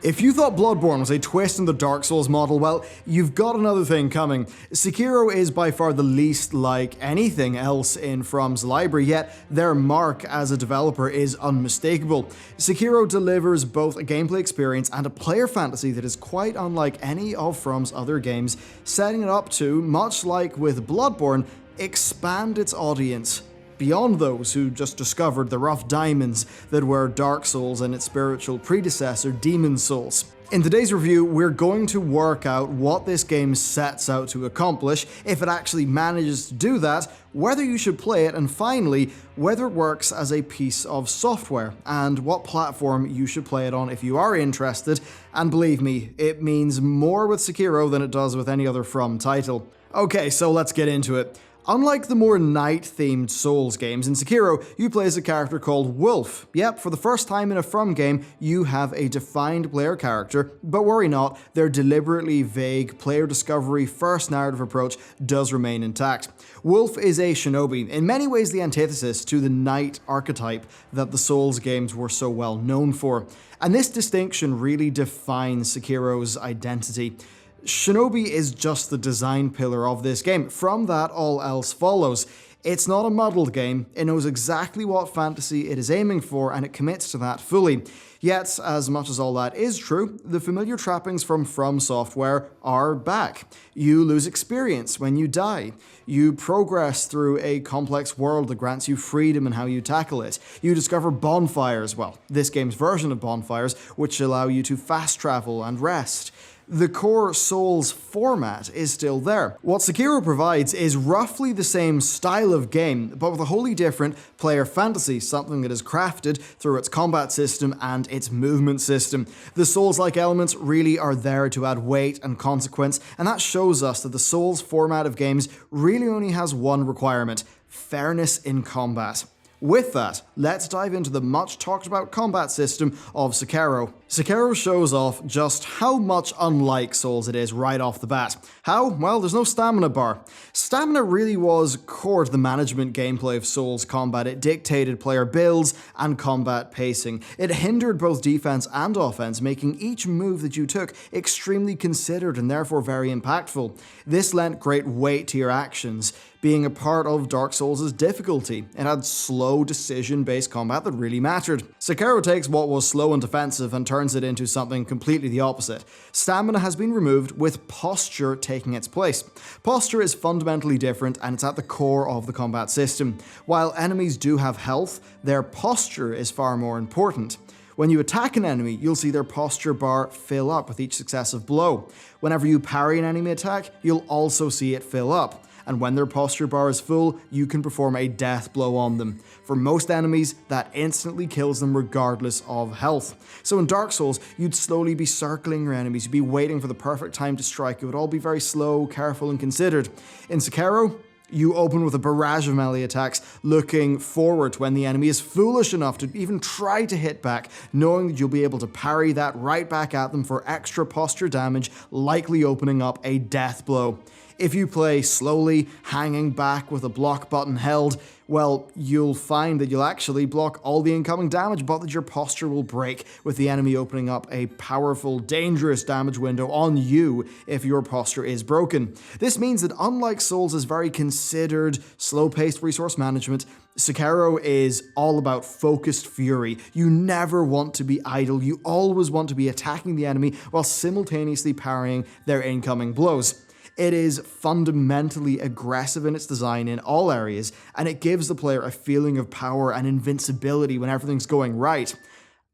If you thought Bloodborne was a twist in the Dark Souls model, well, you've got another thing coming. Sekiro is by far the least like anything else in From's library, yet their mark as a developer is unmistakable. Sekiro delivers both a gameplay experience and a player fantasy that is quite unlike any of From's other games, setting it up to, much like with Bloodborne, expand its audience beyond those who just discovered the rough diamonds that were Dark Souls and its spiritual predecessor, Demon Souls. In today's review, we're going to work out what this game sets out to accomplish, if it actually manages to do that, whether you should play it, and finally, whether it works as a piece of software, and what platform you should play it on if you are interested. And believe me, it means more with Sekiro than it does with any other From title. Okay, so let's get into it. Unlike the more night-themed Souls games, in Sekiro, you play as a character called Wolf. Yep, for the first time in a From game, you have a defined player character, but worry not, their deliberately vague player discovery first narrative approach does remain intact. Wolf is a shinobi, in many ways the antithesis to the knight archetype that the Souls games were so well known for. And this distinction really defines Sekiro's identity. Shinobi is just the design pillar of this game. From that, all else follows. It's not a muddled game, it knows exactly what fantasy it is aiming for, and it commits to that fully. Yet, as much as all that is true, the familiar trappings from Software are back. You lose experience when you die. You progress through a complex world that grants you freedom in how you tackle it. You discover bonfires, well, this game's version of bonfires, which allow you to fast travel and rest. The core Souls format is still there. What Sekiro provides is roughly the same style of game, but with a wholly different player fantasy, something that is crafted through its combat system and its movement system. The Souls-like elements really are there to add weight and consequence, and that shows us that the Souls format of games really only has one requirement: fairness in combat. With that, let's dive into the much talked about combat system of Sekiro. Sekiro shows off just how much unlike Souls it is right off the bat. How? Well, there's no stamina bar. Stamina really was core to the management gameplay of Souls combat. It dictated player builds and combat pacing. It hindered both defense and offense, making each move that you took extremely considered and therefore very impactful. This lent great weight to your actions, being a part of Dark Souls' difficulty. It had slow, decision-based combat that really mattered. Sekiro takes what was slow and defensive and turns it into something completely the opposite. Stamina has been removed, with posture taking its place. Posture is fundamentally different, and it's at the core of the combat system. While enemies do have health, their posture is far more important. When you attack an enemy, you'll see their posture bar fill up with each successive blow. Whenever you parry an enemy attack, you'll also see it fill up. And when their posture bar is full, you can perform a death blow on them. For most enemies, that instantly kills them regardless of health. So in Dark Souls, you'd slowly be circling your enemies, you'd be waiting for the perfect time to strike. It would all be very slow, careful, and considered. In Sekiro, you open with a barrage of melee attacks, looking forward to when the enemy is foolish enough to even try to hit back, knowing that you'll be able to parry that right back at them for extra posture damage, likely opening up a death blow. If you play slowly, hanging back with a block button held, well, you'll find that you'll actually block all the incoming damage, but that your posture will break, with the enemy opening up a powerful, dangerous damage window on you if your posture is broken. This means that unlike Souls' very considered, slow-paced resource management, Sekiro is all about focused fury. You never want to be idle, you always want to be attacking the enemy while simultaneously parrying their incoming blows. It is fundamentally aggressive in its design in all areas, and it gives the player a feeling of power and invincibility when everything's going right.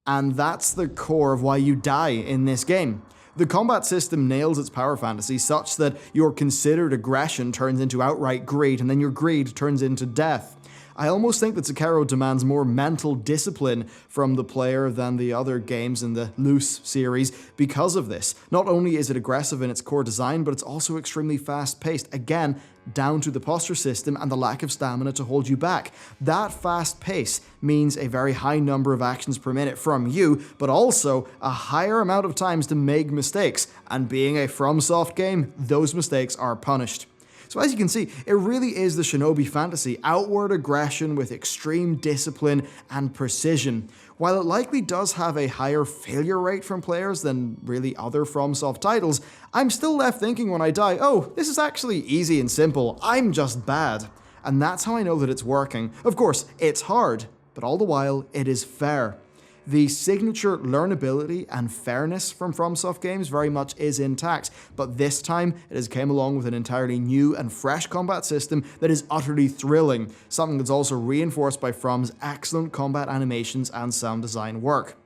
And that's the core of why you die in this game. The combat system nails its power fantasy such that your considered aggression turns into outright greed, and then your greed turns into death. I almost think that Sekiro demands more mental discipline from the player than the other games in the Loose series because of this. Not only is it aggressive in its core design, but it's also extremely fast-paced, again, down to the posture system and the lack of stamina to hold you back. That fast pace means a very high number of actions per minute from you, but also a higher amount of times to make mistakes, and being a FromSoft game, those mistakes are punished. So as you can see, it really is the Shinobi fantasy, outward aggression with extreme discipline and precision. While it likely does have a higher failure rate from players than really other FromSoft titles, I'm still left thinking when I die, oh, this is actually easy and simple, I'm just bad. And that's how I know that it's working. Of course, it's hard, but all the while, it is fair. The signature learnability and fairness from FromSoft games very much is intact, but this time it has came along with an entirely new and fresh combat system that is utterly thrilling, something that's also reinforced by From's excellent combat animations and sound design work.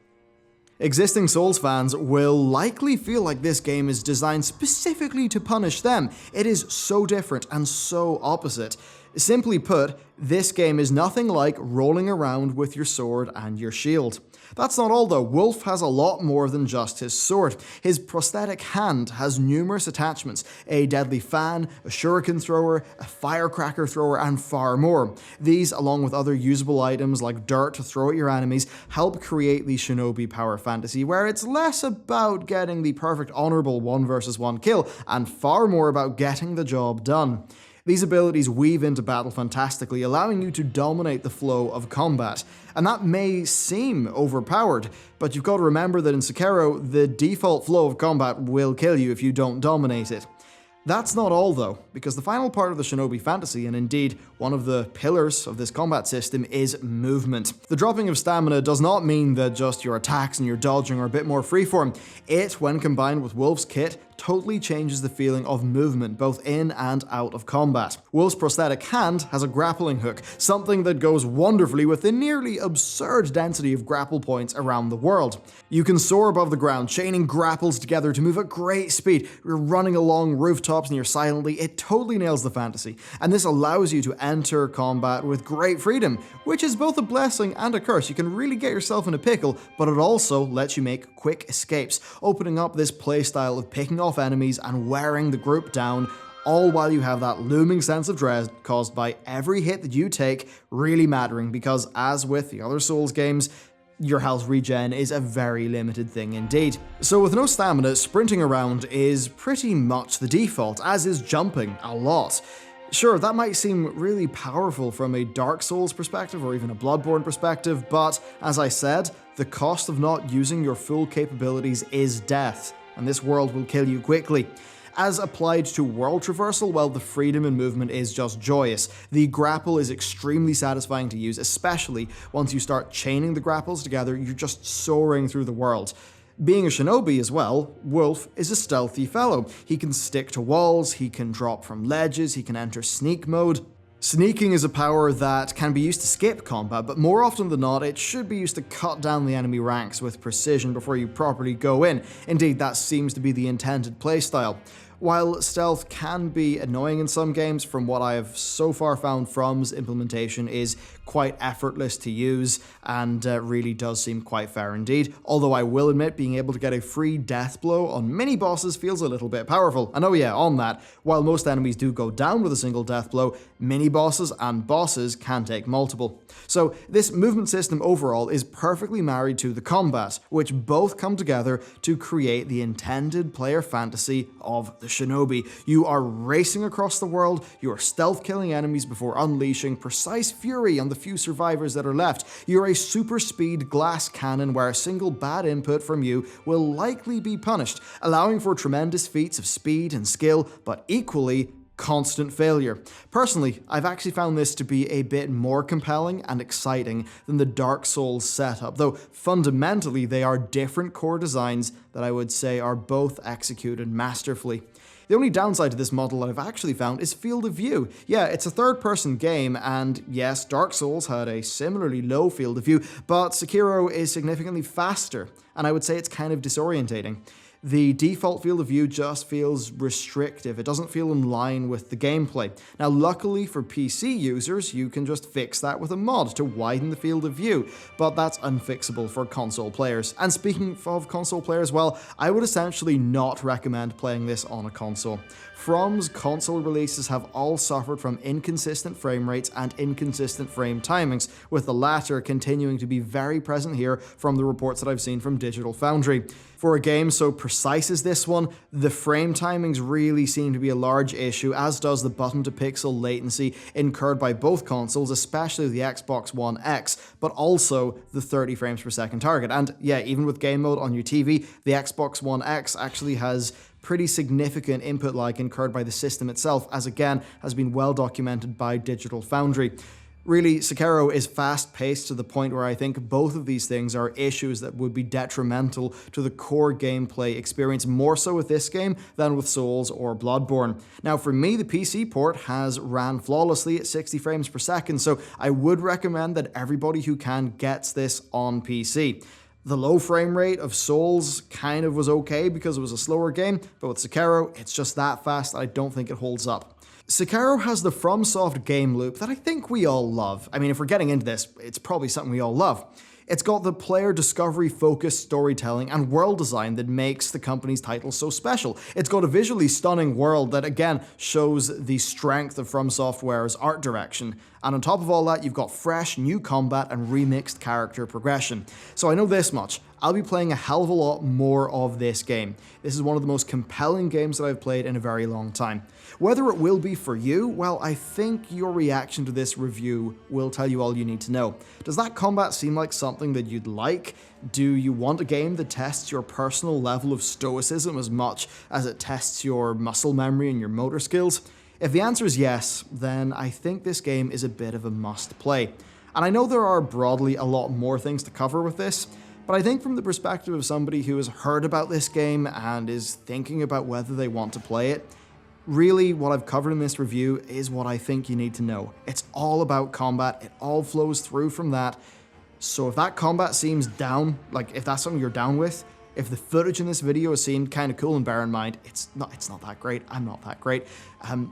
Existing Souls fans will likely feel like this game is designed specifically to punish them. It is so different and so opposite. Simply put, this game is nothing like rolling around with your sword and your shield. That's not all though. Wolf has a lot more than just his sword. His prosthetic hand has numerous attachments, a deadly fan, a shuriken thrower, a firecracker thrower, and far more. These, along with other usable items like dirt to throw at your enemies, help create the Shinobi power fantasy, where it's less about getting the perfect honorable 1 versus 1 kill, and far more about getting the job done. These abilities weave into battle fantastically, allowing you to dominate the flow of combat. And that may seem overpowered, but you've got to remember that in Sekiro, the default flow of combat will kill you if you don't dominate it. That's not all though, because the final part of the Shinobi fantasy, and indeed one of the pillars of this combat system, is movement. The dropping of stamina does not mean that just your attacks and your dodging are a bit more freeform. It, when combined with Wolf's kit, totally changes the feeling of movement, both in and out of combat. Wolf's prosthetic hand has a grappling hook, something that goes wonderfully with the nearly absurd density of grapple points around the world. You can soar above the ground, chaining grapples together to move at great speed. You're running along rooftops near silently. It totally nails the fantasy, and this allows you to enter combat with great freedom, which is both a blessing and a curse. You can really get yourself in a pickle, but it also lets you make quick escapes, opening up this playstyle of picking off enemies and wearing the group down, all while you have that looming sense of dread caused by every hit that you take really mattering, because as with the other Souls games, your health regen is a very limited thing indeed. So with no stamina, sprinting around is pretty much the default, as is jumping a lot. Sure, that might seem really powerful from a Dark Souls perspective or even a Bloodborne perspective, but as I said, the cost of not using your full capabilities is death, and this world will kill you quickly. As applied to world traversal, well, the freedom in movement is just joyous. The grapple is extremely satisfying to use, especially once you start chaining the grapples together, you're just soaring through the world. Being a shinobi as well, Wolf is a stealthy fellow. He can stick to walls, he can drop from ledges, he can enter sneak mode. Sneaking is a power that can be used to skip combat, but more often than not, it should be used to cut down the enemy ranks with precision before you properly go in. Indeed, that seems to be the intended playstyle. While stealth can be annoying in some games, from what I have so far found, From's implementation is quite effortless to use and really does seem quite fair indeed. Although I will admit, being able to get a free death blow on mini bosses feels a little bit powerful. And oh yeah, on that, while most enemies do go down with a single death blow, mini bosses and bosses can take multiple. So this movement system overall is perfectly married to the combat, which both come together to create the intended player fantasy of the shinobi. You are racing across the world, you are stealth killing enemies before unleashing precise fury on the few survivors that are left. You're a super speed glass cannon where a single bad input from you will likely be punished, allowing for tremendous feats of speed and skill, but equally constant failure. Personally, I've actually found this to be a bit more compelling and exciting than the Dark Souls setup, though fundamentally they are different core designs that I would say are both executed masterfully. The only downside to this model that I've actually found is field of view. Yeah, it's a third-person game, and yes, Dark Souls had a similarly low field of view, but Sekiro is significantly faster, and I would say it's kind of disorientating. The default field of view just feels restrictive. It doesn't feel in line with the gameplay. Now, luckily for PC users, you can just fix that with a mod to widen the field of view, but that's unfixable for console players. And speaking of console players, well, I would essentially not recommend playing this on a console. From's console releases have all suffered from inconsistent frame rates and inconsistent frame timings, with the latter continuing to be very present here from the reports that I've seen from Digital Foundry. For a game so precise as this one. The frame timings really seem to be a large issue, as does the button-to-pixel latency incurred by both consoles, especially the Xbox One X, but also the 30 frames per second target. And yeah, even with game mode on your TV, the Xbox One X actually has pretty significant input lag incurred by the system itself, as again has been well documented by Digital Foundry. Really, Sekiro is fast-paced to the point where I think both of these things are issues that would be detrimental to the core gameplay experience, more so with this game than with Souls or Bloodborne. Now, for me, the PC port has ran flawlessly at 60 frames per second, so I would recommend that everybody who can gets this on PC. The low frame rate of Souls kind of was okay because it was a slower game, but with Sekiro, it's just that fast that I don't think it holds up. Sekiro has the FromSoft game loop that I think we all love. I mean, if we're getting into this, it's probably something we all love. It's got the player discovery-focused storytelling and world design that makes the company's title so special. It's got a visually stunning world that, again, shows the strength of From Software's art direction. And on top of all that, you've got fresh, new combat and remixed character progression. So I know this much. I'll be playing a hell of a lot more of this game. This is one of the most compelling games that I've played in a very long time. Whether it will be for you, well, I think your reaction to this review will tell you all you need to know. Does that combat seem like something that you'd like? Do you want a game that tests your personal level of stoicism as much as it tests your muscle memory and your motor skills? If the answer is yes, then I think this game is a bit of a must play. And I know there are broadly a lot more things to cover with this, but I think from the perspective of somebody who has heard about this game and is thinking about whether they want to play it, really, what I've covered in this review is what I think you need to know. It's all about combat, it all flows through from that. So if that combat seems down, like if that's something you're down with, if the footage in this video seemed kind of cool, and bear in mind, it's not that great, I'm not that great,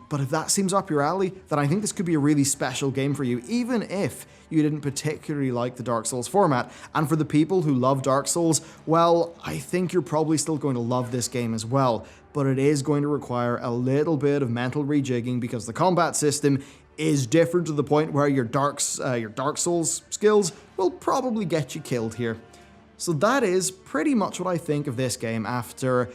but if that seems up your alley, then I think this could be a really special game for you, even if you didn't particularly like the Dark Souls format. And for the people who love Dark Souls, well, I think you're probably still going to love this game as well, but it is going to require a little bit of mental rejigging because the combat system is different to the point where your Dark Souls skills will probably get you killed here. So that is pretty much what I think of this game after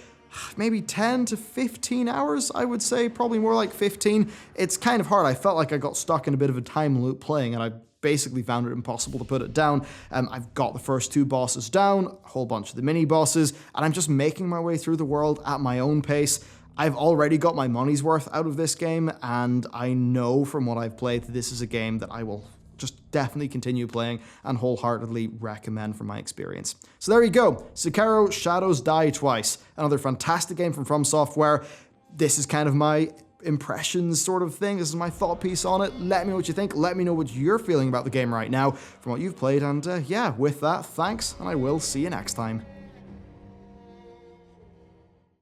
maybe 10 to 15 hours, I would say, probably more like 15. It's kind of hard. I felt like I got stuck in a bit of a time loop playing, and I basically found it impossible to put it down. I've got the first 2 bosses down, a whole bunch of the mini bosses, and I'm just making my way through the world at my own pace. I've already got my money's worth out of this game, and I know from what I've played that this is a game that I will just definitely continue playing and wholeheartedly recommend from my experience. So there you go, Sekiro Shadows Die Twice, another fantastic game from Software. This is kind of my impressions sort of thing. This is my thought piece on it. Let me know what you think. Let me know what you're feeling about the game right now from what you've played. And yeah, with that, thanks, and I will see you next time.